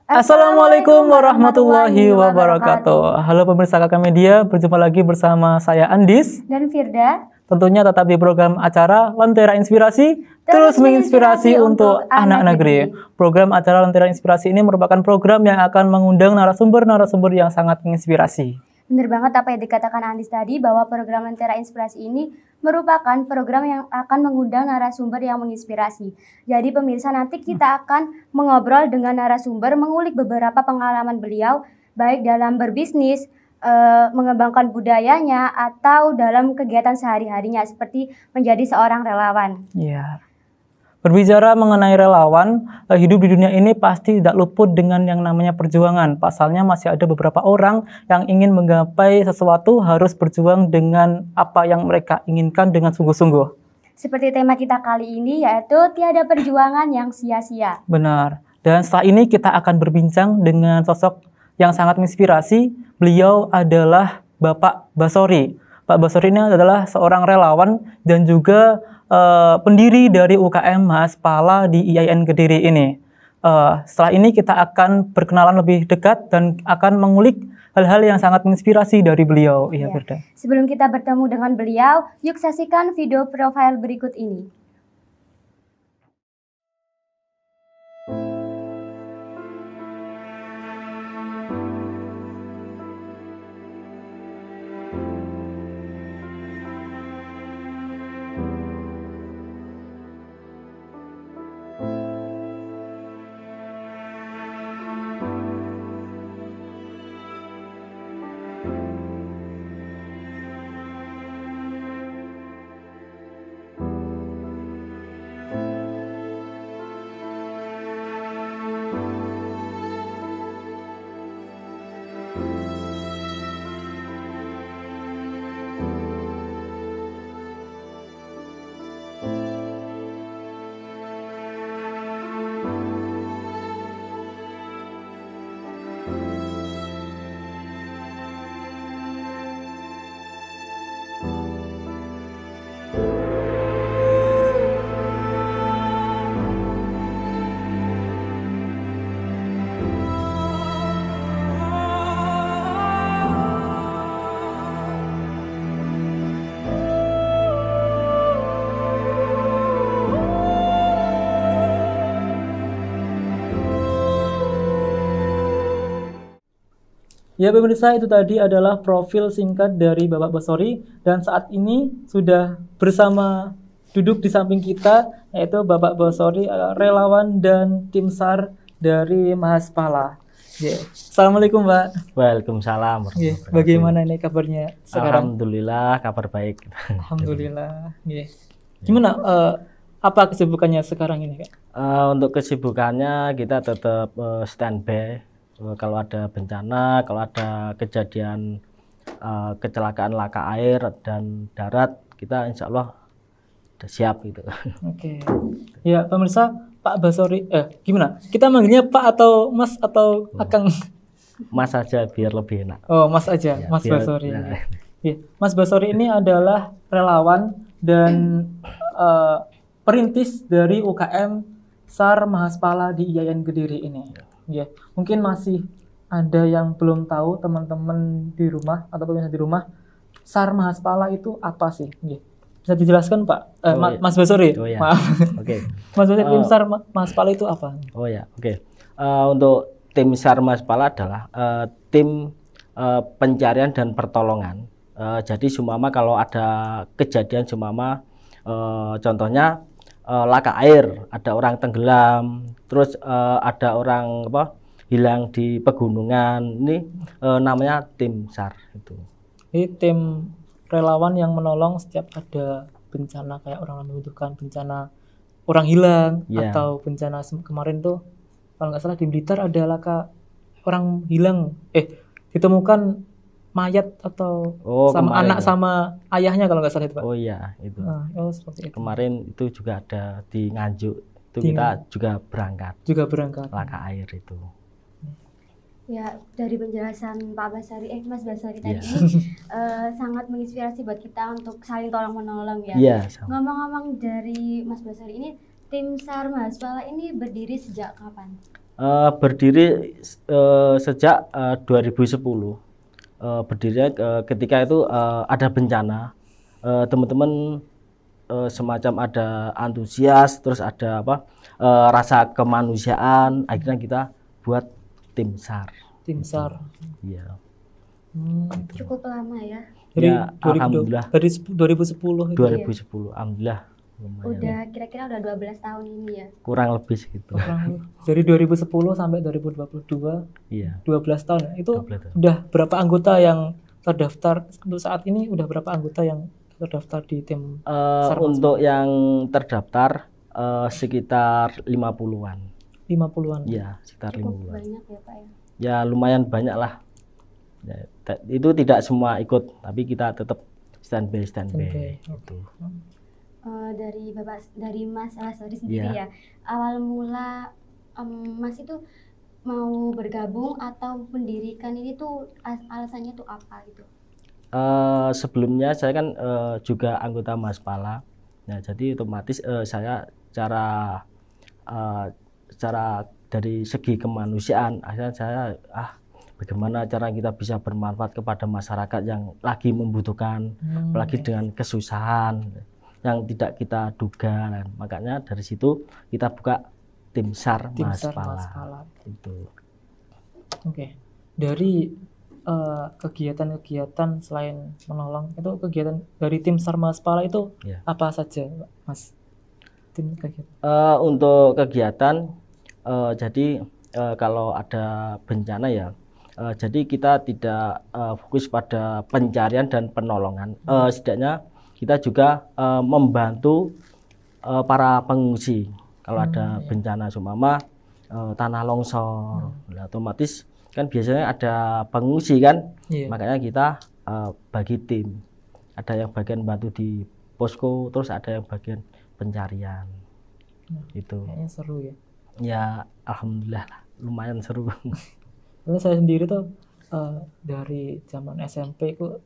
Assalamualaikum warahmatullahi wabarakatuh. Halo pemirsa KK Media, berjumpa lagi bersama saya Andis dan Firda. Tentunya tetap di program acara Lentera Inspirasi, terus menginspirasi untuk anak negeri. Program acara Lentera Inspirasi ini merupakan program yang akan mengundang narasumber-narasumber yang sangat menginspirasi. Benar banget apa yang dikatakan Andis tadi, bahwa program Lentera Inspirasi ini merupakan program yang akan mengundang narasumber yang menginspirasi. Jadi pemirsa, nanti kita akan mengobrol dengan narasumber, mengulik beberapa pengalaman beliau, baik dalam berbisnis, mengembangkan budayanya, atau dalam kegiatan sehari-harinya seperti menjadi seorang relawan. Iya. Berbicara mengenai relawan, hidup di dunia ini pasti tidak luput dengan yang namanya perjuangan. Pasalnya masih ada beberapa orang yang ingin menggapai sesuatu harus berjuang dengan apa yang mereka inginkan dengan sungguh-sungguh. Seperti tema kita kali ini, yaitu tiada perjuangan yang sia-sia. Benar. Dan setelah ini kita akan berbincang dengan sosok yang sangat menginspirasi. Beliau adalah Bapak Basori. Pak Basori ini adalah seorang relawan dan juga pendiri dari UKM Mahaspala di IAIN Kediri ini. Setelah ini kita akan berkenalan lebih dekat dan akan mengulik hal-hal yang sangat menginspirasi dari beliau. Iya, Firda. Sebelum kita bertemu dengan beliau, yuk saksikan video profil berikut ini. Ya pemirsa, itu tadi adalah profil singkat dari Bapak Basori, dan saat ini sudah bersama duduk di samping kita yaitu Bapak Basori, relawan dan tim SAR dari Mahaspala. Yeah. Assalamualaikum Pak. Waalaikumsalam. Yeah. Bagaimana ini kabarnya sekarang? Alhamdulillah, kabar baik. Alhamdulillah. Yeah. Gimana apa kesibukannya sekarang ini Kak? Untuk kesibukannya kita tetap standby. Kalau ada bencana, kalau ada kejadian kecelakaan laka air dan darat, kita insya Allah sudah siap gitu. Oke. Ya pemirsa, Pak Basori, gimana? Kita manggilnya Pak atau Mas atau Akang? Mas aja biar lebih enak. Oh, Mas aja, ya, Mas Basori. Ya. Mas Basori ini adalah relawan dan perintis dari UKM SAR Mahaspala di IAIN Kediri ini. Ya, mungkin masih ada yang belum tahu teman-teman di rumah atau pemirsa di rumah, SAR Mahaspala itu apa sih? Ya. Bisa dijelaskan Pak? Ya. Mas Basori. Oh ya. Maaf. Oke. Mas Basori, tim SAR Mahaspala itu apa? Oh ya, oke. Untuk tim SAR Mahaspala adalah tim pencarian dan pertolongan. Jadi seumpama kalau ada kejadian seumpama contohnya laka air, ada orang tenggelam, terus ada orang hilang di pegunungan, ini namanya tim SAR itu. Ini tim relawan yang menolong setiap ada bencana, kayak orang membutuhkan bencana orang hilang, atau bencana kemarin tuh kalau nggak salah di Blitar ada laka orang hilang, ditemukan mayat atau sama anak sama ayahnya kalau nggak salah itu Pak. Oh iya itu. Seperti itu. Kemarin itu juga ada di Nganjuk, itu kita juga berangkat. Juga berangkat. Laka air itu. Ya, dari penjelasan Pak Basori, Mas Basori tadi sangat menginspirasi buat kita untuk saling tolong menolong ya. Iya. Ngomong-ngomong dari Mas Basori ini, tim SAR Mahaspala ini berdiri sejak kapan? Berdiri sejak 2010. Berdirinya ketika itu ada bencana, teman-teman semacam ada antusias, terus ada rasa kemanusiaan, akhirnya kita buat tim SAR. Tim SAR. Iya. Cukup lama ya. Dari Ya, alhamdulillah. Dari 2010 itu. 2010, alhamdullah. Lumayan. Udah kira-kira udah 12 tahun ini ya. Kurang lebih segitu. Dari 2010 sampai 2022. Iya. 12 tahun. Itu 12 tahun. udah berapa anggota yang terdaftar untuk saat ini? Udah berapa anggota yang terdaftar di tim SAR? Untuk yang terdaftar sekitar 50-an. 50-an. Iya, sekitar Cukup 50-an. banyak ya Pak ya. Ya lumayan banyak lah. Ya, itu tidak semua ikut, tapi kita tetap standby. Standby. Gitu. Dari Mas Lasori sendiri ya, awal mula Mas itu mau bergabung atau mendirikan ini tuh alasannya tuh apa gitu? Sebelumnya saya kan juga anggota Maspala, nah jadi otomatis saya cara dari segi kemanusiaan, akhirnya saya bagaimana cara kita bisa bermanfaat kepada masyarakat yang lagi membutuhkan, apalagi dengan kesusahan yang tidak kita duga. Nah, makanya dari situ kita buka tim SAR Maspala. Itu. Oke. Dari kegiatan-kegiatan selain menolong, itu kegiatan dari tim SAR Maspala itu apa saja, Mas? Tim kegiatan. Untuk kegiatan, jadi kalau ada bencana ya, jadi kita tidak fokus pada pencarian dan penolongan. Setidaknya kita juga membantu para pengungsi. Kalau ada bencana seumpama tanah longsor, otomatis kan biasanya ada pengungsi kan, makanya kita bagi tim. Ada yang bagian bantu di posko, terus ada yang bagian pencarian. Itu. Kayaknya seru ya. Ya alhamdulillah lumayan seru. Karena saya sendiri tuh dari zaman SMP ku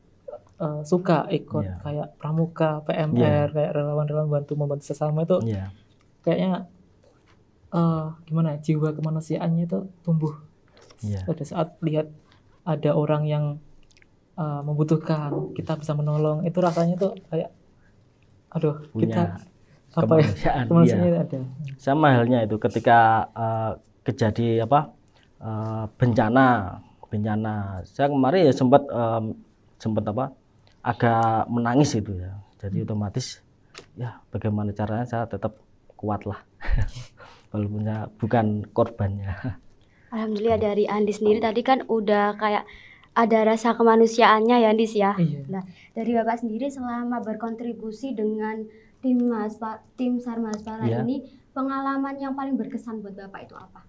suka ikut kayak pramuka, PMR, kayak relawan-relawan membantu sesama itu. Kayaknya gimana jiwa kemanusiaannya itu tumbuh pada saat lihat ada orang yang membutuhkan, kita bisa menolong, itu rasanya tuh kayak aduh kita kemanusiaan ada. Sama halnya itu ketika kejadian bencana. Saya kemarin ya sempat agak menangis itu ya. Jadi otomatis ya bagaimana caranya saya tetap kuat lah. Walaupun saya bukan korbannya. Alhamdulillah dari Andi sendiri tadi kan udah kayak ada rasa kemanusiaannya ya Andis ya. Nah, dari Bapak sendiri selama berkontribusi dengan tim SAR Maspala ini, pengalaman yang paling berkesan buat Bapak itu apa?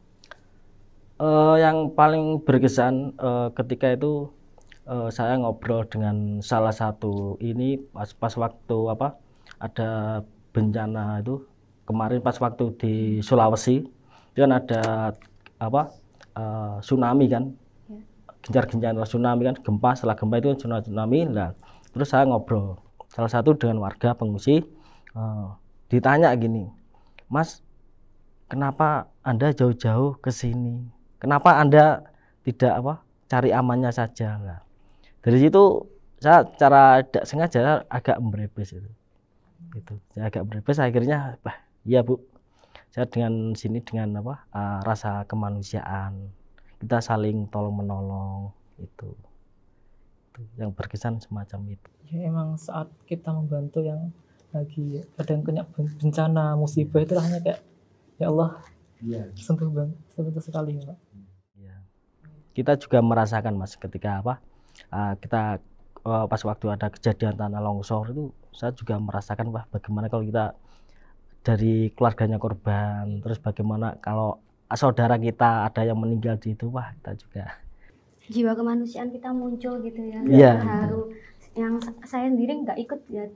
Yang paling berkesan ketika itu saya ngobrol dengan salah satu ini pas waktu ada bencana itu kemarin, pas waktu di Sulawesi itu kan ada tsunami kan, gencar-gencar tsunami kan, gempa, setelah gempa itu tsunami. Nah, terus saya ngobrol salah satu dengan warga pengungsi, ditanya gini, Mas, kenapa Anda jauh-jauh ke sini? Kenapa Anda tidak cari amannya saja? Nah, dari situ saya cara tidak sengaja agak merebes itu. Saya agak merebes, akhirnya iya Bu, saya dengan rasa kemanusiaan, kita saling tolong menolong, itu yang berkesan semacam itu. Ya, emang saat kita membantu yang lagi kadang kena bencana musibah itu rasanya kayak ya Allah, sentuh sekali Pak. Kita juga merasakan Mas ketika kita pas waktu ada kejadian tanah longsor itu, saya juga merasakan bagaimana kalau kita dari keluarganya korban, terus bagaimana kalau saudara kita ada yang meninggal di itu, kita juga jiwa kemanusiaan kita muncul gitu ya. Terharu. Yang saya sendiri nggak ikut ya,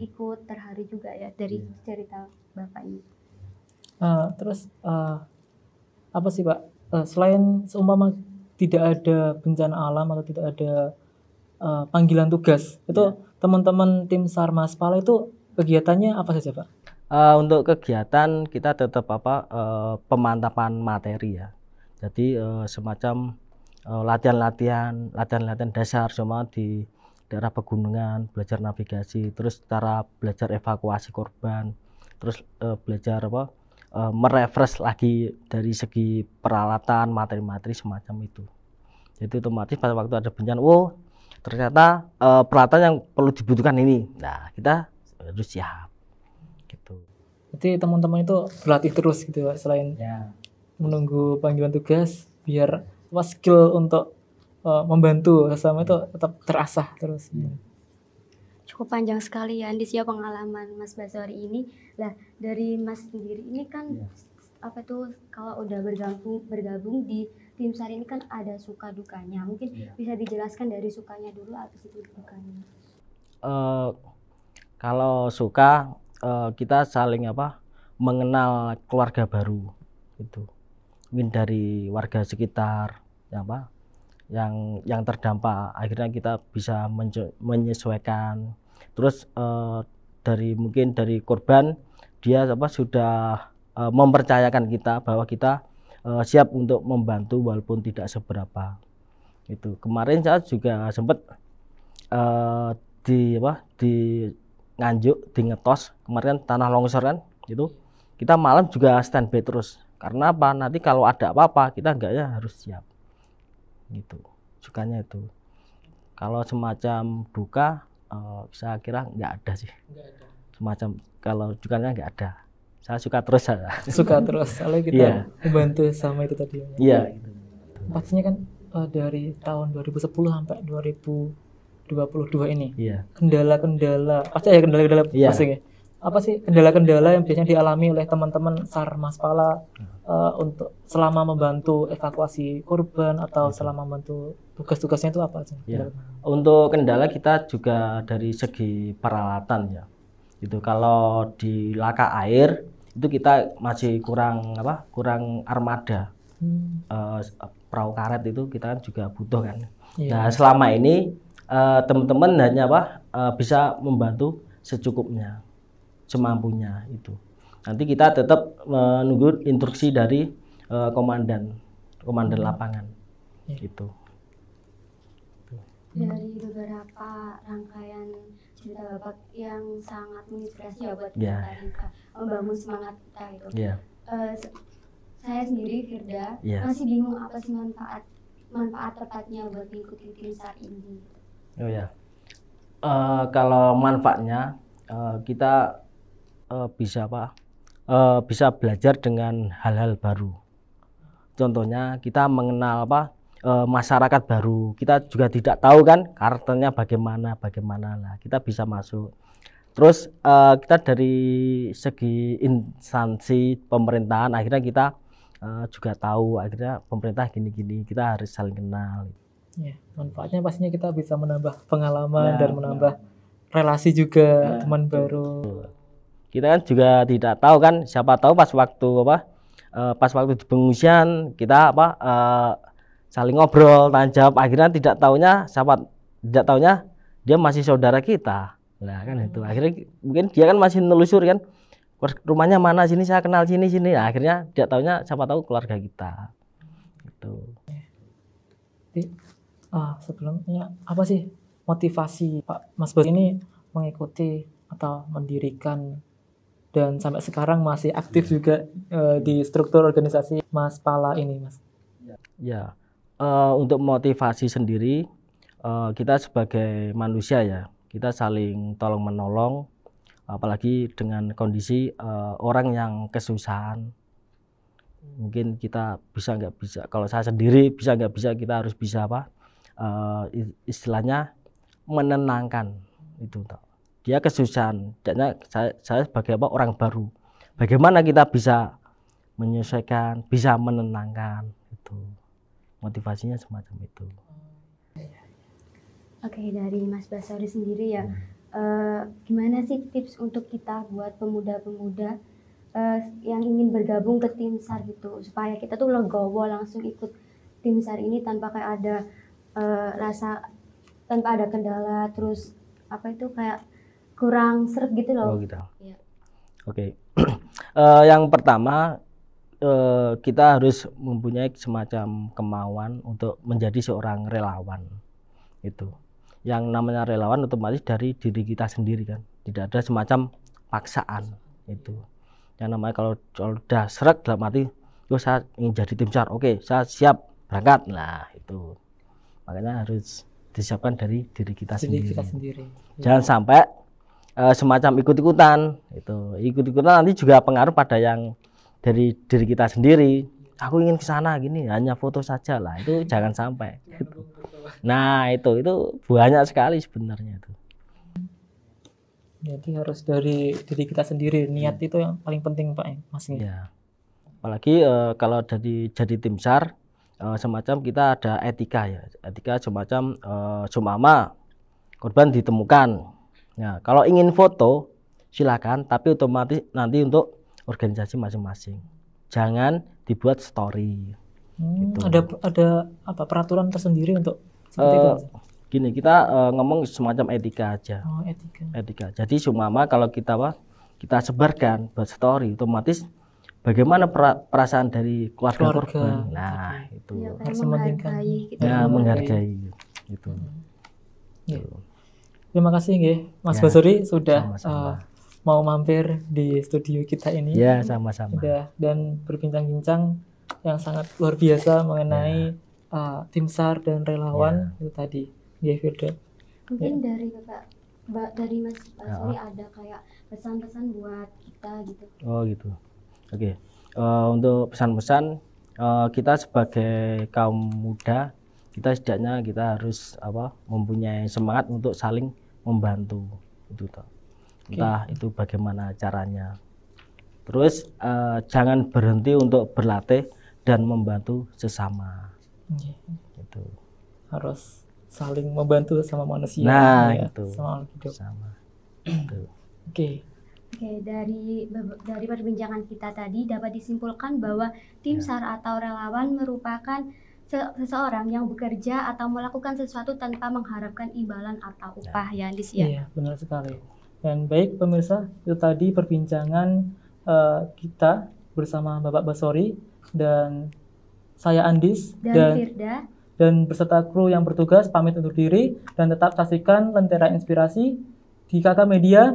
ikut terharu juga ya dari cerita Bapak ini. Terus apa sih Pak, selain seumpama tidak ada bencana alam atau tidak ada panggilan tugas, itu teman-teman tim SAR Maspala itu kegiatannya apa saja Pak? Untuk kegiatan kita tetap pemantapan materi ya. Jadi semacam latihan-latihan dasar cuma di daerah pegunungan, belajar navigasi, terus cara belajar evakuasi korban, terus belajar merefresh lagi dari segi peralatan, materi-materi semacam itu. Jadi otomatis pada waktu ada bencana, ternyata peralatan yang perlu dibutuhkan ini, nah kita harus siap gitu. Jadi teman-teman itu berlatih terus gitu Pak, selain menunggu panggilan tugas, biar skill untuk membantu sesama itu tetap terasah terus. Cukup panjang sekali ya Andis ya pengalaman Mas Basori ini. Lah dari Mas sendiri ini kan apa tuh kalau udah bergabung di tim SAR ini kan ada suka dukanya. Mungkin bisa dijelaskan dari sukanya dulu atau itu dukanya. Kalau suka kita saling mengenal keluarga baru itu. Mungkin dari warga sekitar yang terdampak, akhirnya kita bisa menyesuaikan. Terus mungkin dari korban, dia sudah mempercayakan kita bahwa kita siap untuk membantu walaupun tidak seberapa. Itu kemarin saya juga sempat di Nganjuk, di Ngetos kemarin tanah longsor kan, itu kita malam juga standby terus. Karena apa? Nanti kalau ada apa-apa kita harus siap. Gitu. Sukanya itu. Kalau semacam duka saya kira nggak ada sih. Semacam kalau dukanya nggak ada. Saya suka terus saya. Suka terus. Soalnya kita membantu sama itu tadi. Iya. Gitu. Pastinya kan dari tahun 2010 sampai 2022 ini. Iya. Kendala-kendala, pasti ada kendala-kendala masing ya. Apa sih kendala-kendala yang biasanya dialami oleh teman-teman SAR Maspala untuk selama membantu evakuasi korban atau selama membantu tugas-tugasnya itu apa aja? Ya. Untuk kendala kita juga dari segi peralatan ya. Itu kalau di laka air itu kita masih kurang armada. Perahu karet itu kita kan juga butuh kan. Nah, selama ini teman-teman hanya bisa membantu secukupnya, semampunya itu. Nanti kita tetap menunggu instruksi dari komandan lapangan gitu. Dari beberapa rangkaian cerita Bapak yang sangat menginspirasi ya buat kita membangun semangat kita gitu. Saya sendiri Firda masih bingung apa sih manfaat tepatnya buat mengikuti tim SAR ini. Kalau manfaatnya kita bisa belajar dengan hal-hal baru. Contohnya kita mengenal masyarakat baru. Kita juga tidak tahu kan karakternya bagaimana lah. Kita bisa masuk. Terus kita dari segi instansi pemerintahan akhirnya kita juga tahu akhirnya pemerintah gini-gini, kita harus saling kenal. Ya, manfaatnya pastinya kita bisa menambah pengalaman dan menambah relasi juga teman baru. Kita kan juga tidak tahu kan, siapa tahu pas waktu di pengungsian kita saling ngobrol, tanya jawab, akhirnya tidak taunya dia masih saudara kita. Nah kan itu akhirnya mungkin dia kan masih nelusur kan, rumahnya mana, sini saya kenal sini. Nah, akhirnya tidak taunya siapa tahu keluarga kita. Gitu. Jadi, sebelumnya apa sih motivasi Pak Mas Bos ini mengikuti atau mendirikan dan sampai sekarang masih aktif juga di struktur organisasi Maspala ini, Mas? Ya, untuk motivasi sendiri kita sebagai manusia ya, kita saling tolong menolong, apalagi dengan kondisi orang yang kesusahan. Mungkin kita bisa nggak bisa, kalau saya sendiri bisa nggak bisa, kita harus bisa istilahnya menenangkan itu. Dia kesusahan, dan saya sebagai orang baru, bagaimana kita bisa menyesuaikan, bisa menenangkan, itu motivasinya semacam itu. Oke, dari Mas Basori sendiri ya, gimana sih tips untuk kita buat pemuda-pemuda yang ingin bergabung ke tim SAR gitu, supaya kita tuh legowo langsung ikut tim SAR ini tanpa kayak ada tanpa ada kendala, terus kayak kurang seret gitu loh. Gitu. Ya. Oke. Yang pertama kita harus mempunyai semacam kemauan untuk menjadi seorang relawan. Itu yang namanya relawan otomatis dari diri kita sendiri kan, tidak ada semacam paksaan. Itu yang namanya kalau udah srek dalam hati, oh saya ingin jadi tim SAR, oke saya siap berangkat. Nah itu makanya harus disiapkan dari diri kita sendiri. Jangan sampai semacam ikut-ikutan. Itu ikut-ikutan nanti juga pengaruh pada yang dari diri kita sendiri. Aku ingin ke sana gini, hanya foto saja lah. Itu jangan sampai. Gitu. Nah, itu banyak sekali sebenarnya itu. Jadi harus dari diri kita sendiri. Niat itu yang paling penting, Pak, Mas. Ya. Apalagi kalau jadi tim SAR, semacam kita ada etika ya. Etika semacam seumpama korban ditemukan. Nah, kalau ingin foto silakan, tapi otomatis nanti untuk organisasi masing-masing. Jangan dibuat story. Gitu. Ada apa peraturan tersendiri untuk seperti itu? Gini, kita ngomong semacam etika aja. Oh, etika. Jadi seumpama kalau kita sebarkan buat story, otomatis bagaimana perasaan dari keluarga korban. Nah, itu ya, harus menghargai gitu. Ya, menghargai gitu. Terima kasih nggih Mas Basori sudah mau mampir di studio kita ini. Ya, sama-sama. Dan berbincang-bincang yang sangat luar biasa mengenai tim SAR dan relawan itu tadi. Nggih, Firda. Mungkin dari dari Mas Basori ada kayak pesan-pesan buat kita gitu. Oh, gitu. Oke. Untuk pesan-pesan kita sebagai kaum muda, kita setidaknya kita harus mempunyai semangat untuk saling membantu itu toh. Entah itu bagaimana caranya. Terus jangan berhenti untuk berlatih dan membantu sesama. Itu harus saling membantu sama manusia. Nah, ya, itu sama hidup. Sama. Oke, dari perbincangan kita tadi dapat disimpulkan bahwa tim SAR atau relawan merupakan seseorang yang bekerja atau melakukan sesuatu tanpa mengharapkan imbalan atau upah ya, Andis ya. Iya, benar sekali. Dan baik pemirsa, itu tadi perbincangan kita bersama Bapak Basori dan saya Andis dan Firda. Dan beserta kru yang bertugas pamit undur diri dan tetap saksikan Lentera Inspirasi di KK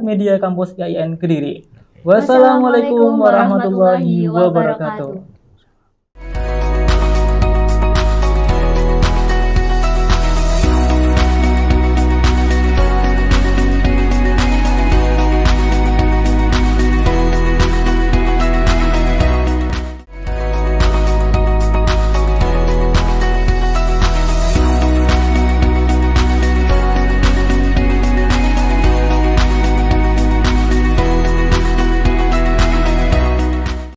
Media Kampus IAIN Kediri. Wassalamualaikum warahmatullahi wabarakatuh.